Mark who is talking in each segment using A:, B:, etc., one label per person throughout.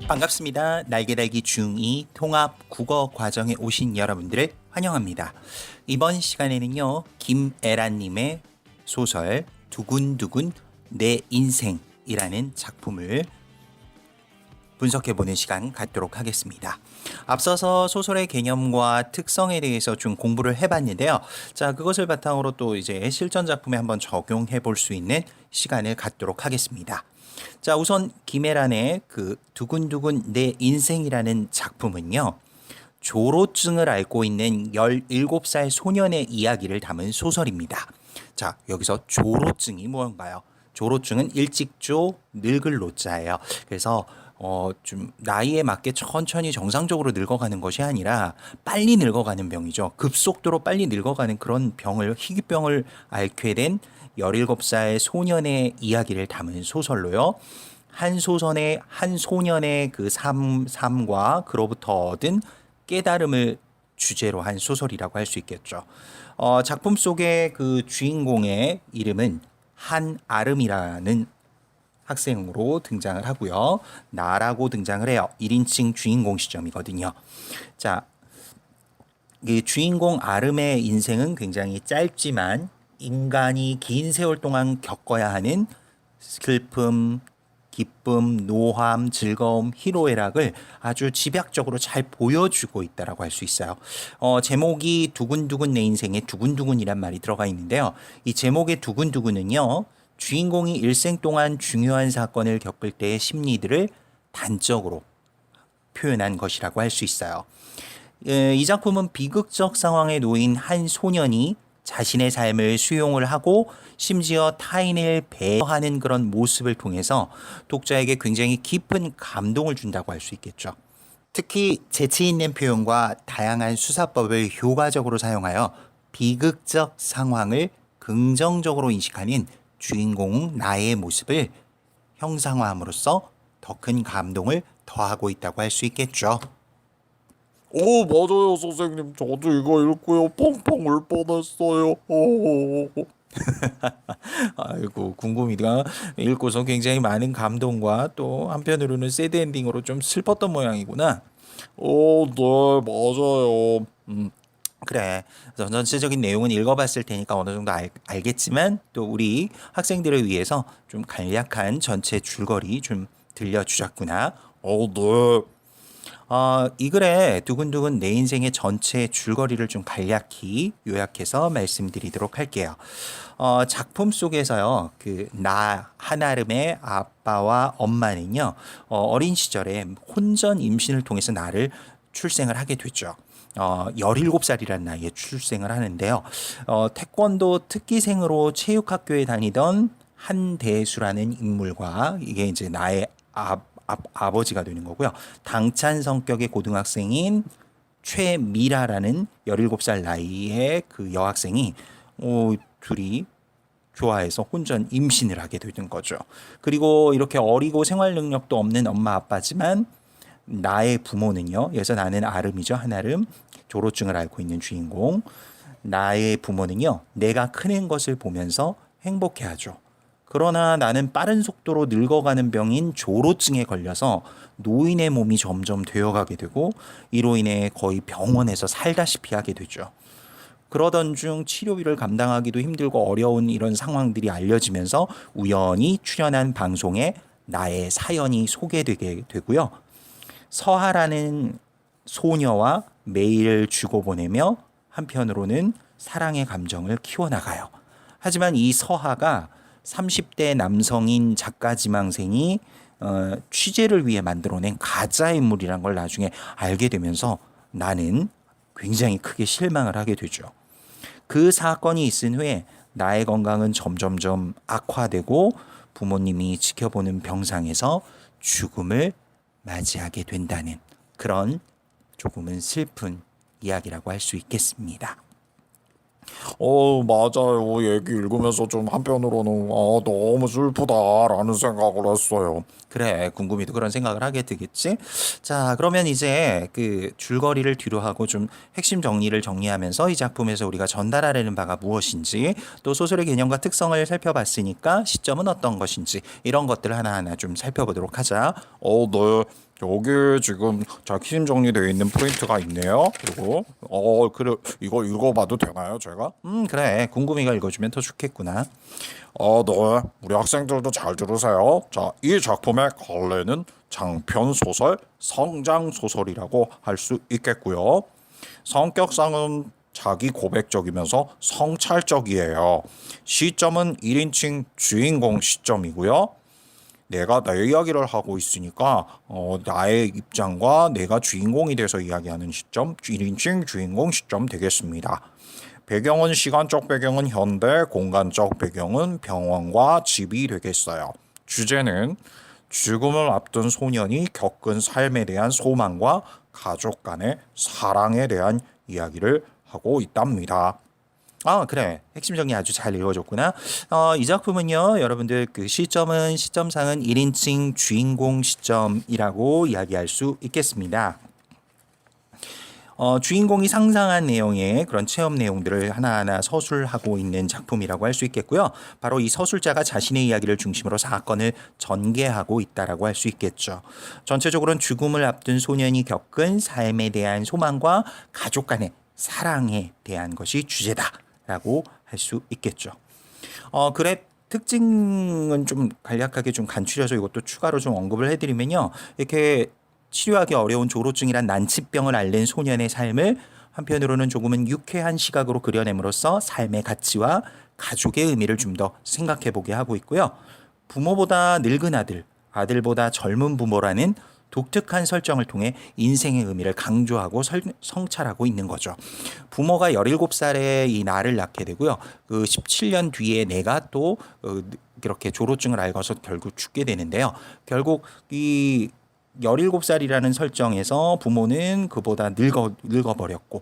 A: 반갑습니다. 날개달기 중2 통합 국어 과정에 오신 여러분들을 환영합니다. 이번 시간에는요, 김애란님의 소설 두근두근 내 인생이라는 작품을 분석해보는 시간 갖도록 하겠습니다. 앞서서 소설의 개념과 특성에 대해서 좀 공부를 해봤는데요. 자, 그것을 바탕으로 또 이제 실전 작품에 한번 적용해 볼 수 있는 시간을 갖도록 하겠습니다. 자, 우선 김애란의 그 두근두근 내 인생이라는 작품은요, 조로증을 앓고 있는 17살 소년의 이야기를 담은 소설입니다. 자, 여기서 조로증이 뭔가요? 조로증은 일찍조 늙을 노자예요. 그래서 좀 나이에 맞게 천천히 정상적으로 늙어가는 것이 아니라 빨리 늙어가는 병이죠. 급속도로 빨리 늙어가는 그런 병을, 희귀병을 앓게 된 17살 소년의 이야기를 담은 소설로요. 한 소년의 그 삶과 그로부터 얻은 깨달음을 주제로 한 소설이라고 할 수 있겠죠. 작품 속의 그 주인공의 이름은 한아름이라는 학생으로 등장을 하고요. 나라고 등장을 해요. 1인칭 주인공 시점이거든요. 자, 이 주인공 아름의 인생은 굉장히 짧지만 인간이 긴 세월 동안 겪어야 하는 슬픔, 기쁨, 노함, 즐거움, 희로애락을 아주 집약적으로 잘 보여주고 있다라고 할 수 있어요. 제목이 두근두근 내 인생에 두근두근이란 말이 들어가 있는데요. 이 제목의 두근두근은요, 주인공이 일생 동안 중요한 사건을 겪을 때의 심리들을 단적으로 표현한 것이라고 할 수 있어요. 이 작품은 비극적 상황에 놓인 한 소년이 자신의 삶을 수용을 하고 심지어 타인을 배려하는 그런 모습을 통해서 독자에게 굉장히 깊은 감동을 준다고 할 수 있겠죠. 특히 재치 있는 표현과 다양한 수사법을 효과적으로 사용하여 비극적 상황을 긍정적으로 인식하는 주인공 나의 모습을 형상화함으로써 더 큰 감동을 더하고 있다고 할 수 있겠죠.
B: 맞아요, 선생님. 저도 이거 읽고요. 펑펑 울 뻔했어요.
A: 아이고, 궁금이가 읽고서 굉장히 많은 감동과 또 한편으로는 새드 엔딩으로 좀 슬펐던 모양이구나.
B: 네, 맞아요.
A: 그래. 전체적인 내용은 읽어봤을 테니까 어느 정도 알겠지만 또 우리 학생들을 위해서 좀 간략한 전체 줄거리 좀 들려주셨구나.
B: 네.
A: 이 글에 두근두근 내 인생의 전체 줄거리를 좀 간략히 요약해서 말씀드리도록 할게요. 작품 속에서요, 그 나 한아름의 아빠와 엄마는요, 어린 시절에 혼전 임신을 통해서 나를 출생을 하게 됐죠. 17살이라는 나이에 출생을 하는데요. 태권도 특기생으로 체육학교에 다니던 한대수라는 인물과 이게 이제 나의 아버지가 되는 거고요. 당찬 성격의 고등학생인 최미라라는 17살 나이의 그 여학생이 둘이 좋아해서 혼전 임신을 하게 되는 거죠. 그리고 이렇게 어리고 생활 능력도 없는 엄마 아빠지만 나의 부모는요. 여기서 나는 아름이죠. 한아름. 조로증을 앓고 있는 주인공. 나의 부모는요. 내가 크는 것을 보면서 행복해하죠. 그러나 나는 빠른 속도로 늙어가는 병인 조로증에 걸려서 노인의 몸이 점점 되어가게 되고 이로 인해 거의 병원에서 살다시피 하게 되죠. 그러던 중 치료비를 감당하기도 힘들고 어려운 이런 상황들이 알려지면서 우연히 출연한 방송에 나의 사연이 소개되게 되고요. 서하라는 소녀와 메일을 주고보내며 한편으로는 사랑의 감정을 키워나가요. 하지만 이 서하가 30대 남성인 작가 지망생이 취재를 위해 만들어낸 가짜 인물이란 걸 나중에 알게 되면서 나는 굉장히 크게 실망을 하게 되죠. 그 사건이 있은 후에 나의 건강은 점점점 악화되고 부모님이 지켜보는 병상에서 죽음을 맞이하게 된다는 그런 조금은 슬픈 이야기라고 할 수 있겠습니다.
B: 맞아요. 얘기 읽으면서 좀 한편으로는 너무 슬프다라는 생각을 했어요.
A: 그래, 궁금이도 그런 생각을 하게 되겠지? 자, 그러면 이제 그 줄거리를 뒤로하고 좀 핵심 정리를 정리하면서 이 작품에서 우리가 전달하려는 바가 무엇인지 또 소설의 개념과 특성을 살펴봤으니까 시점은 어떤 것인지 이런 것들을 하나하나 좀 살펴보도록 하자.
B: 네. 여기 지금 자키심 정리되어 있는 프린트가 있네요. 그리고 그래 이거 읽어봐도 되나요, 제가?
A: 그래. 궁금이가 읽어주면 더 좋겠구나.
B: 네. 우리 학생들도 잘 들으세요. 자, 이 작품의 갈래는 장편 소설, 성장 소설이라고 할 수 있겠고요. 성격상은 자기 고백적이면서 성찰적이에요. 시점은 1인칭 주인공 시점이고요. 내가 내 이야기를 하고 있으니까 나의 입장과 내가 주인공이 돼서 이야기하는 시점, 1인칭 주인공 시점 되겠습니다. 배경은 시간적 배경은 현대, 공간적 배경은 병원과 집이 되겠어요. 주제는 죽음을 앞둔 소년이 겪은 삶에 대한 소망과 가족 간의 사랑에 대한 이야기를 하고 있답니다.
A: 그래. 핵심 정리 아주 잘 읽어줬구나. 이 작품은요, 여러분들 그 시점상은 1인칭 주인공 시점이라고 이야기할 수 있겠습니다. 주인공이 상상한 내용의 그런 체험 내용들을 하나하나 서술하고 있는 작품이라고 할 수 있겠고요. 바로 이 서술자가 자신의 이야기를 중심으로 사건을 전개하고 있다라고 할 수 있겠죠. 전체적으로는 죽음을 앞둔 소년이 겪은 삶에 대한 소망과 가족 간의 사랑에 대한 것이 주제다라고 할 수 있겠죠. 글의 특징은 좀 간략하게 좀 간추려서 이것도 추가로 좀 언급을 해드리면요. 이렇게 치료하기 어려운 조로증이란 난치병을 앓는 소년의 삶을 한편으로는 조금은 유쾌한 시각으로 그려냄으로써 삶의 가치와 가족의 의미를 좀 더 생각해 보게 하고 있고요. 부모보다 늙은 아들, 아들보다 젊은 부모라는 독특한 설정을 통해 인생의 의미를 강조하고 성찰하고 있는 거죠. 부모가 17살에 이 나를 낳게 되고요. 그 17년 뒤에 내가 또 이렇게 조로증을 앓아서 결국 죽게 되는데요. 결국 이 17살이라는 설정에서 부모는 그보다 늙어버렸고,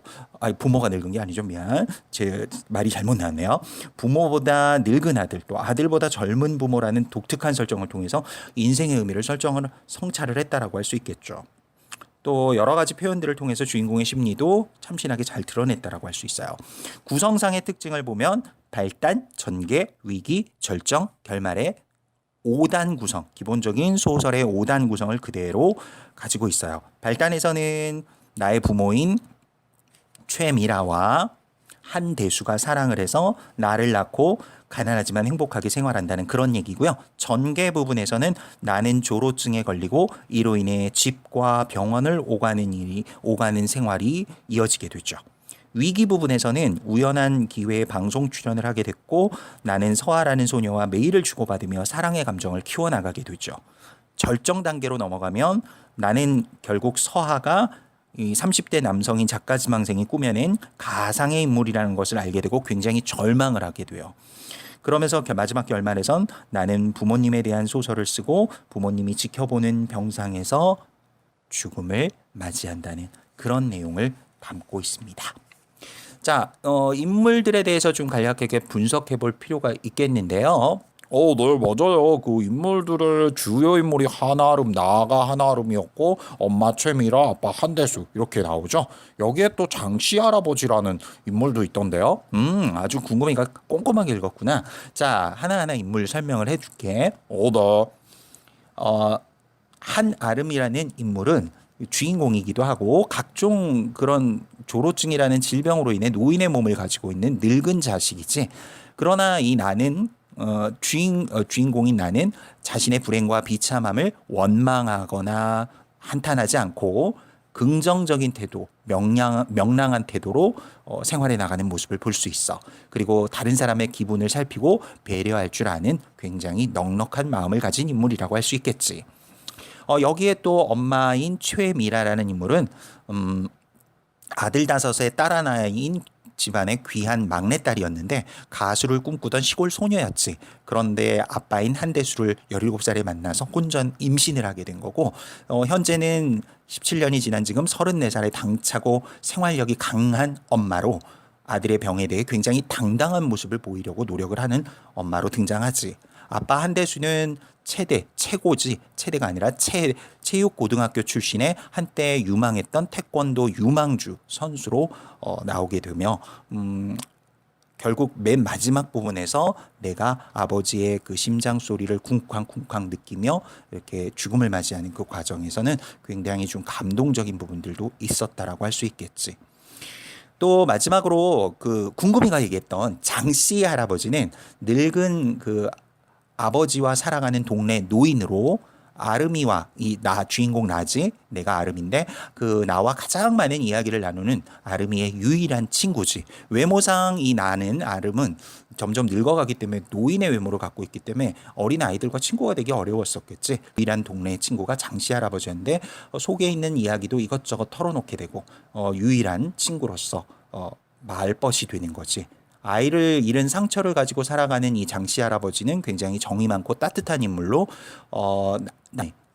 A: 부모가 늙은 게 아니죠. 미안. 제 말이 잘못 나왔네요. 부모보다 늙은 아들, 또 아들보다 젊은 부모라는 독특한 설정을 통해서 인생의 의미를 성찰을 했다라고 할 수 있겠죠. 또 여러 가지 표현들을 통해서 주인공의 심리도 참신하게 잘 드러냈다라고 할 수 있어요. 구성상의 특징을 보면 발단, 전개, 위기, 절정, 결말의 5단 구성, 기본적인 소설의 5단 구성을 그대로 가지고 있어요. 발단에서는 나의 부모인 최미라와 한대수가 사랑을 해서 나를 낳고 가난하지만 행복하게 생활한다는 그런 얘기고요. 전개 부분에서는 나는 조로증에 걸리고 이로 인해 집과 병원을 오가는 생활이 이어지게 되죠. 위기 부분에서는 우연한 기회에 방송 출연을 하게 됐고 나는 서아라는 소녀와 메일을 주고받으며 사랑의 감정을 키워나가게 되죠. 절정 단계로 넘어가면 나는 결국 서아가 이 30대 남성인 작가 지망생이 꾸며낸 가상의 인물이라는 것을 알게 되고 굉장히 절망을 하게 돼요. 그러면서 마지막 결말에선 나는 부모님에 대한 소설을 쓰고 부모님이 지켜보는 병상에서 죽음을 맞이한다는 그런 내용을 담고 있습니다. 자, 인물들에 대해서 좀 간략하게 분석해 볼 필요가 있겠는데요.
B: 네, 맞아요. 그 인물들의 주요 인물이 한아름, 나아가 한아름이었고 엄마 최미라, 아빠 한대수 이렇게 나오죠. 여기에 또 장씨 할아버지라는 인물도 있던데요.
A: 아주 궁금하니까 꼼꼼하게 읽었구나. 자, 하나하나 인물 설명을 해줄게.
B: 네.
A: 한아름이라는 인물은 주인공이기도 하고 각종 그런 조로증이라는 질병으로 인해 노인의 몸을 가지고 있는 늙은 자식이지. 그러나 이 나는 주인공인 나는 자신의 불행과 비참함을 원망하거나 한탄하지 않고 긍정적인 태도, 명랑한 태도로 생활해 나가는 모습을 볼 수 있어. 그리고 다른 사람의 기분을 살피고 배려할 줄 아는 굉장히 넉넉한 마음을 가진 인물이라고 할 수 있겠지. 여기에 또 엄마인 최미라라는 인물은 아들 5의 딸 하나인 집안의 귀한 막내딸이었는데 가수를 꿈꾸던 시골 소녀였지. 그런데 아빠인 한대수를 17살에 만나서 혼전 임신을 하게 된 거고 현재는 17년이 지난 지금 34살에 당차고 생활력이 강한 엄마로 아들의 병에 대해 굉장히 당당한 모습을 보이려고 노력을 하는 엄마로 등장하지. 아빠 한대수는 체대가 아니라 체육고등학교 출신의 한때 유망했던 태권도 유망주 선수로 나오게 되며 결국 맨 마지막 부분에서 내가 아버지의 그 심장 소리를 쿵쾅쿵쾅 느끼며 이렇게 죽음을 맞이하는 그 과정에서는 굉장히 좀 감동적인 부분들도 있었다라고 할 수 있겠지. 또 마지막으로 그 궁금이가 얘기했던 장씨 할아버지는 늙은 그 아버지와 살아가는 동네 노인으로 아름이와 이 나 주인공 나지 내가 아름인데 그 나와 가장 많은 이야기를 나누는 아름이의 유일한 친구지. 외모상 이 나는 아름은 점점 늙어가기 때문에 노인의 외모를 갖고 있기 때문에 어린 아이들과 친구가 되기 어려웠었겠지. 유일한 동네 친구가 장씨 할아버지였는데 속에 있는 이야기도 이것저것 털어놓게 되고 유일한 친구로서 말벗이 되는 거지. 아이를 잃은 상처를 가지고 살아가는 이 장씨 할아버지는 굉장히 정이 많고 따뜻한 인물로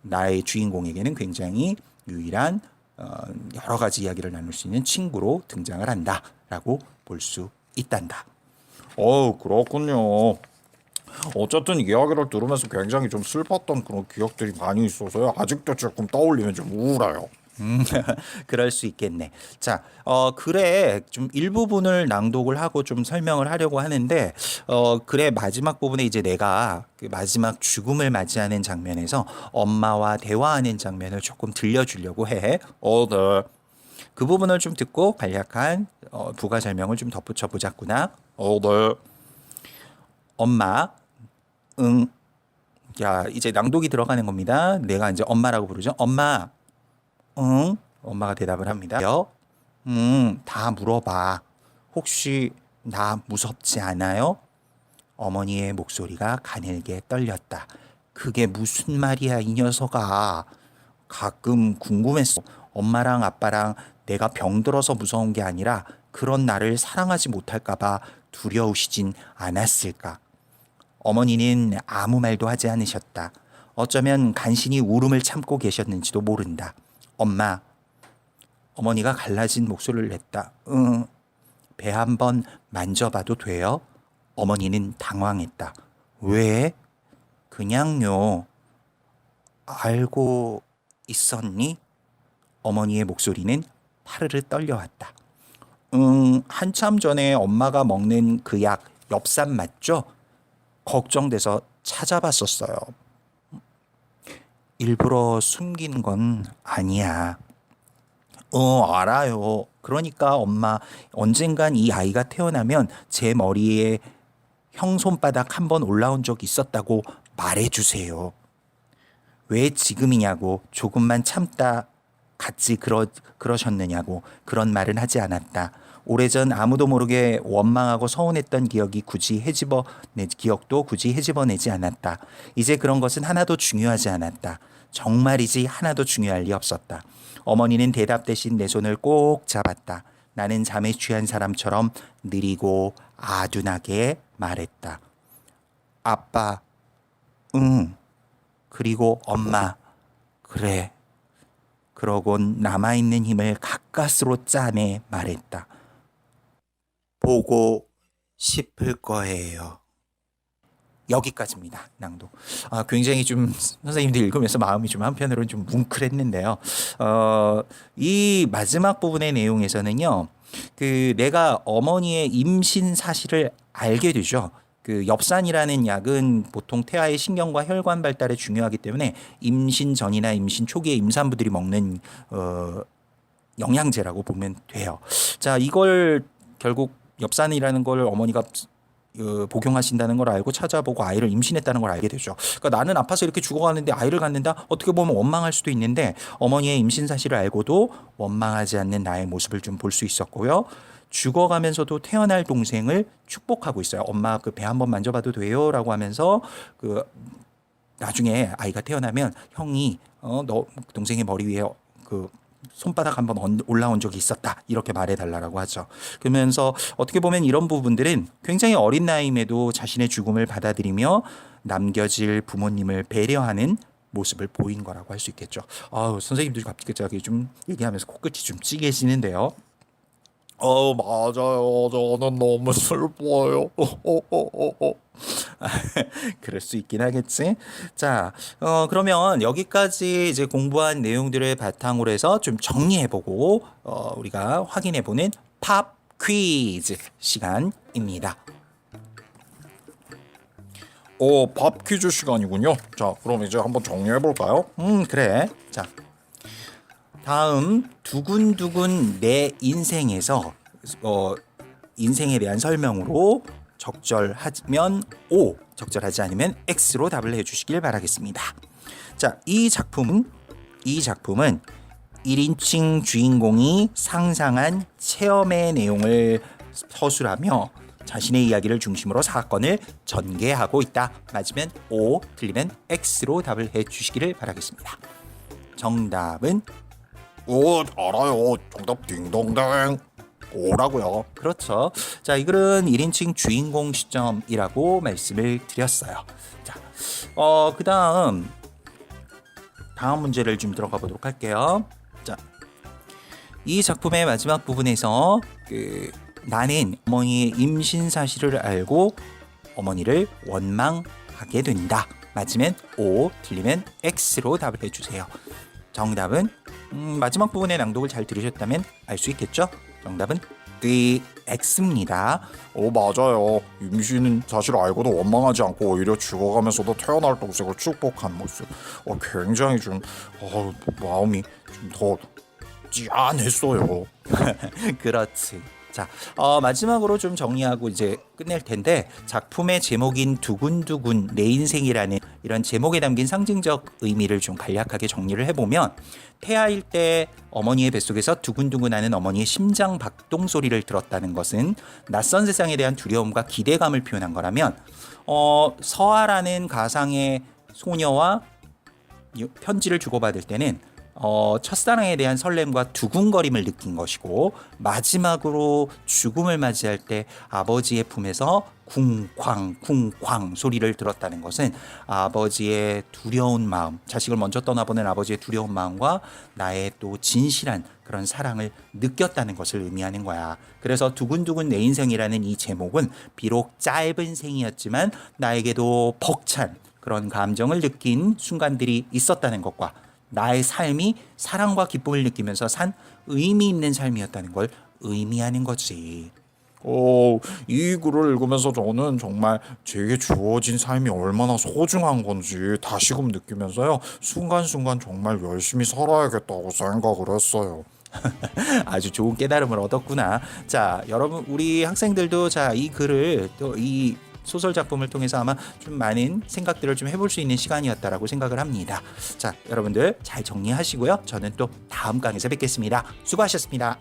A: 나의 주인공에게는 굉장히 유일한 여러 가지 이야기를 나눌 수 있는 친구로 등장을 한다라고 볼 수 있단다.
B: 그렇군요. 어쨌든 이야기를 들으면서 굉장히 좀 슬펐던 그런 기억들이 많이 있어서요. 아직도 조금 떠올리면 좀 우울해요.
A: 그럴 수 있겠네. 자, 글의 좀 일부분을 낭독을 하고 좀 설명을 하려고 하는데, 글의 마지막 부분에 이제 내가 그 마지막 죽음을 맞이하는 장면에서 엄마와 대화하는 장면을 조금 들려주려고 해.
B: 네.
A: 그 부분을 좀 듣고 간략한 부가 설명을 좀 덧붙여 보자꾸나.
B: 네.
A: 엄마, 응. 야, 이제 낭독이 들어가는 겁니다. 내가 이제 엄마라고 부르죠. 엄마, 응? 엄마가 대답을 합니다. 다 물어봐. 혹시 나 무섭지 않아요? 어머니의 목소리가 가늘게 떨렸다. 그게 무슨 말이야, 이 녀석아. 가끔 궁금했어. 엄마랑 아빠랑 내가 병들어서 무서운 게 아니라 그런 나를 사랑하지 못할까봐 두려우시진 않았을까. 어머니는 아무 말도 하지 않으셨다. 어쩌면 간신히 울음을 참고 계셨는지도 모른다. 엄마, 어머니가 갈라진 목소리를 냈다. 배 한번 만져봐도 돼요? 어머니는 당황했다. 왜? 그냥요. 알고 있었니? 어머니의 목소리는 파르르 떨려왔다. 한참 전에 엄마가 먹는 그 약 엽산 맞죠? 걱정돼서 찾아봤었어요. 일부러 숨긴 건 아니야. 알아요. 그러니까 엄마, 언젠간 이 아이가 태어나면 제 머리에 형 손바닥 한 번 올라온 적 있었다고 말해주세요. 왜 지금이냐고, 조금만 참다 같이 그러셨느냐고, 그런 말은 하지 않았다. 오래전 아무도 모르게 원망하고 서운했던 기억도 굳이 헤집어내지 않았다. 이제 그런 것은 하나도 중요하지 않았다. 정말이지 하나도 중요할 리 없었다. 어머니는 대답 대신 내 손을 꼭 잡았다. 나는 잠에 취한 사람처럼 느리고 아둔하게 말했다. 아빠, 응. 그리고 엄마, 그래. 그러곤 남아있는 힘을 가까스로 짜내 말했다. 보고 싶을 거예요. 여기까지입니다. 낭독. 굉장히 좀 선생님들 읽으면서 마음이 좀 한편으로는 좀 뭉클했는데요. 이 마지막 부분의 내용에서는요. 그 내가 어머니의 임신 사실을 알게 되죠. 그 엽산이라는 약은 보통 태아의 신경과 혈관 발달에 중요하기 때문에 임신 전이나 임신 초기에 임산부들이 먹는 영양제라고 보면 돼요. 자, 이걸 결국 엽산이라는 걸 어머니가 복용하신다는 걸 알고 찾아보고 아이를 임신했다는 걸 알게 되죠. 그러니까 나는 아파서 이렇게 죽어가는데 아이를 갖는다? 어떻게 보면 원망할 수도 있는데 어머니의 임신 사실을 알고도 원망하지 않는 나의 모습을 좀 볼 수 있었고요. 죽어가면서도 태어날 동생을 축복하고 있어요. 엄마 그 배 한번 만져봐도 돼요? 라고 하면서 그 나중에 아이가 태어나면 형이 너 동생의 머리 위에 그 손바닥 한번 올라온 적이 있었다. 이렇게 말해달라고 하죠. 그러면서 어떻게 보면 이런 부분들은 굉장히 어린 나이임에도 자신의 죽음을 받아들이며 남겨질 부모님을 배려하는 모습을 보인 거라고 할 수 있겠죠. 선생님들이 갑자기 좀 얘기하면서 코끝이 좀 찌개지는데요.
B: 맞아요. 저는 너무 슬퍼요.
A: 그럴 수 있긴 하겠지. 자, 그러면 여기까지 이제 공부한 내용들을 바탕으로 해서 좀 정리해보고 우리가 확인해보는 팝 퀴즈 시간입니다.
B: 밥 퀴즈 시간이군요. 자, 그럼 이제 한번 정리해 볼까요?
A: 그래. 자, 다음 두근두근 내 인생에서 인생에 대한 설명으로 적절하면 O, 적절하지 않으면 X로 답을 해주시길 바라겠습니다. 자, 이 작품은 1인칭 주인공이 상상한 체험의 내용을 서술하며 자신의 이야기를 중심으로 사건을 전개하고 있다. 맞으면 O, 틀리면 X로 답을 해주시기를 바라겠습니다. 정답은
B: 알아요. 정답 딩동댕. 오라고요.
A: 그렇죠. 자, 이 글은 1인칭 주인공 시점이라고 말씀을 드렸어요. 자, 다음 문제를 좀 들어가 보도록 할게요. 자, 이 작품의 마지막 부분에서 나는 어머니의 임신 사실을 알고 어머니를 원망하게 된다. 맞으면 O, 틀리면 X로 답을 해주세요. 정답은 마지막 부분의 낭독을 잘 들으셨다면 알 수 있겠죠? 정답은 X입니다.
B: 맞아요. 임신은 사실 알고도 원망하지 않고 오히려 죽어가면서도 태어날 동생을 축복한 모습. 굉장히 좀 마음이 좀 더 짠했어요.
A: 그렇지. 자, 마지막으로 좀 정리하고 이제 끝낼 텐데, 작품의 제목인 두근두근 내 인생이라는 이런 제목에 담긴 상징적 의미를 좀 간략하게 정리를 해보면, 태아일 때 어머니의 뱃속에서 두근두근하는 어머니의 심장 박동 소리를 들었다는 것은 낯선 세상에 대한 두려움과 기대감을 표현한 거라면, 서아라는 가상의 소녀와 편지를 주고받을 때는 첫사랑에 대한 설렘과 두근거림을 느낀 것이고, 마지막으로 죽음을 맞이할 때 아버지의 품에서 쿵쾅 쿵쾅 소리를 들었다는 것은 아버지의 두려운 마음, 자식을 먼저 떠나보낸 아버지의 두려운 마음과 나의 또 진실한 그런 사랑을 느꼈다는 것을 의미하는 거야. 그래서 두근두근 내 인생이라는 이 제목은 비록 짧은 생이었지만 나에게도 벅찬 그런 감정을 느낀 순간들이 있었다는 것과 나의 삶이 사랑과 기쁨을 느끼면서 산 의미 있는 삶이었다는 걸 의미하는 거지.
B: 이 글을 읽으면서 저는 정말 제게 주어진 삶이 얼마나 소중한 건지 다시금 느끼면서요. 순간순간 정말 열심히 살아야겠다고 생각을 했어요.
A: 아주 좋은 깨달음을 얻었구나. 자, 여러분, 우리 학생들도 자, 이 글을 또 이 소설 작품을 통해서 아마 좀 많은 생각들을 좀 해볼 수 있는 시간이었다라고 생각을 합니다. 자, 여러분들 잘 정리하시고요. 저는 또 다음 강에서 뵙겠습니다. 수고하셨습니다.